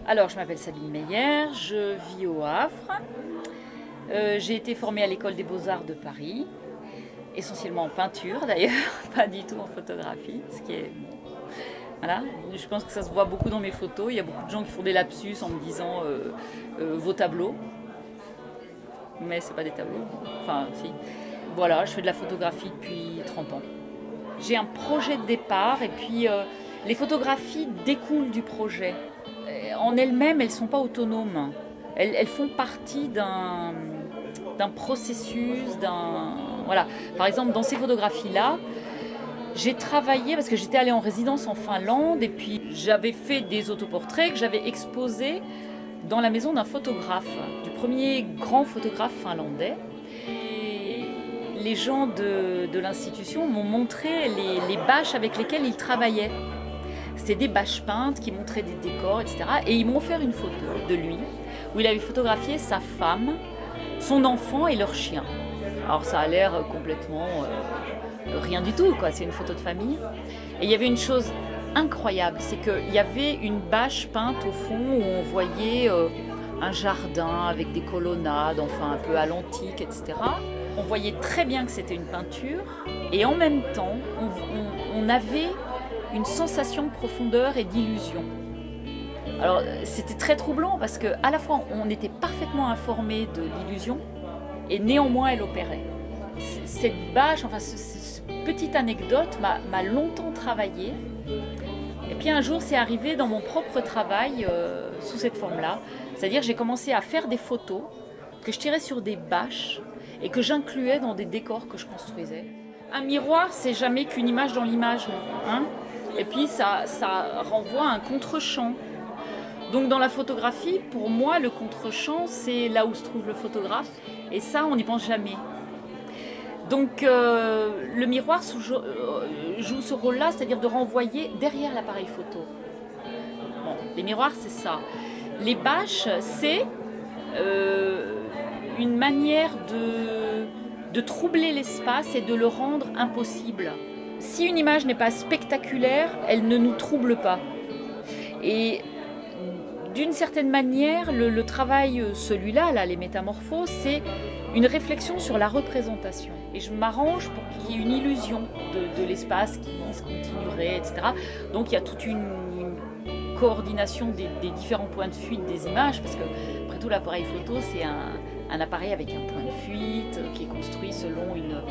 Alors, je m'appelle Sabine Meyer, je vis au Havre. J'ai été formée à l'École des Beaux-Arts de Paris, essentiellement en peinture d'ailleurs, pas du tout en photographie, ce qui est... Voilà, je pense que ça se voit beaucoup dans mes photos. Il y a beaucoup de gens qui font des lapsus en me disant vos tableaux, mais c'est pas des tableaux. Enfin, si. Voilà, je fais de la photographie depuis 30 ans. J'ai un projet de départ et puis les photographies découlent du projet. En elles-mêmes, elles ne sont pas autonomes. Elles font partie d'un processus, Voilà. Par exemple, dans ces photographies-là, j'ai travaillé parce que j'étais allée en résidence en Finlande et puis j'avais fait des autoportraits que j'avais exposés dans la maison d'un photographe, du premier grand photographe finlandais. Et les gens de l'institution m'ont montré les bâches avec lesquelles il travaillait. C'était des bâches peintes qui montraient des décors, etc. Et ils m'ont offert une photo de lui où il avait photographié sa femme, son enfant et leur chien. Alors ça a l'air complètement rien du tout, quoi. C'est une photo de famille. Et il y avait une chose incroyable, c'est qu'il y avait une bâche peinte au fond où on voyait un jardin avec des colonnades, enfin un peu à l'antique, etc. On voyait très bien que c'était une peinture et en même temps, on avait une sensation de profondeur et d'illusion. Alors c'était très troublant parce qu'à la fois on était parfaitement informé de l'illusion et néanmoins elle opérait. Cette bâche, enfin cette petite anecdote m'a longtemps travaillé. Et puis un jour c'est arrivé dans mon propre travail sous cette forme-là. C'est-à-dire j'ai commencé à faire des photos que je tirais sur des bâches et que j'incluais dans des décors que je construisais. Un miroir, c'est jamais qu'une image dans l'image, hein. Et puis ça renvoie à un contre-champ. Donc dans la photographie, pour moi, le contre-champ, c'est là où se trouve le photographe. Et ça, on n'y pense jamais. Donc le miroir joue ce rôle-là, c'est-à-dire de renvoyer derrière l'appareil photo. Bon, les miroirs, c'est ça. Les bâches, c'est une manière de troubler l'espace et de le rendre impossible. Si une image n'est pas spectaculaire, elle ne nous trouble pas. Et d'une certaine manière, le travail, celui-là, là, les métamorphoses, c'est une réflexion sur la représentation. Et je m'arrange pour qu'il y ait une illusion de l'espace qui se continuerait, etc. Donc il y a toute une coordination des différents points de fuite des images, parce que, après tout, l'appareil photo, c'est un appareil avec un point de fuite qui est construit selon une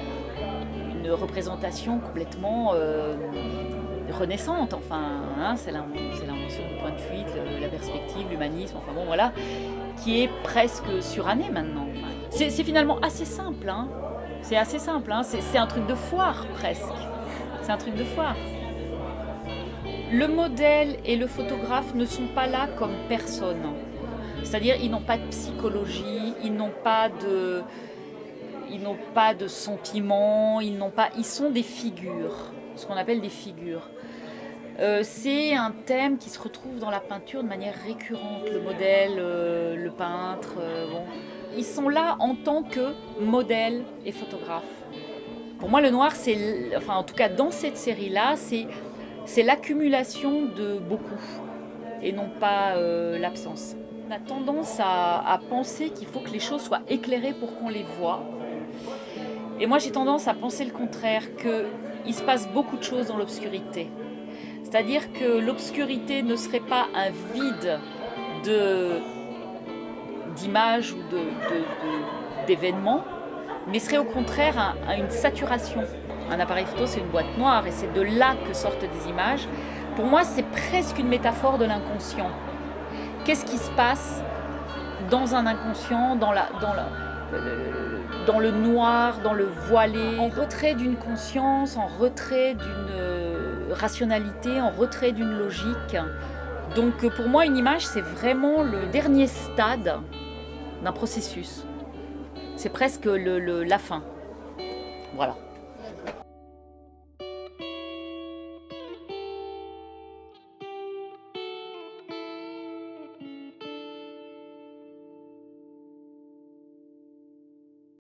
représentation complètement renaissante, enfin, hein, c'est l'invention du point de fuite, la perspective, l'humanisme, enfin bon, voilà, qui est presque surannée maintenant. Enfin, c'est finalement assez simple, hein. C'est assez simple, hein. C'est un truc de foire presque. C'est un truc de foire. Le modèle et le photographe ne sont pas là comme personne. C'est-à-dire, ils n'ont pas de psychologie, ils n'ont pas de sentiments, ils sont des figures, ce qu'on appelle des figures. C'est un thème qui se retrouve dans la peinture de manière récurrente, le modèle, le peintre, bon. Ils sont là en tant que modèle et photographe. Pour moi, le noir, enfin en tout cas dans cette série-là, c'est l'accumulation de beaucoup et non pas l'absence. On a tendance à penser qu'il faut que les choses soient éclairées pour qu'on les voie. Et moi, j'ai tendance à penser le contraire, qu'il se passe beaucoup de choses dans l'obscurité. C'est-à-dire que l'obscurité ne serait pas un vide d'images ou d'événements, mais serait au contraire une saturation. Un appareil photo, c'est une boîte noire et c'est de là que sortent des images. Pour moi, c'est presque une métaphore de l'inconscient. Qu'est-ce qui se passe dans un inconscient, dans le noir, dans le voilé, en retrait d'une conscience, en retrait d'une rationalité, en retrait d'une logique. Donc pour moi, une image, c'est vraiment le dernier stade d'un processus. C'est presque la fin. Voilà.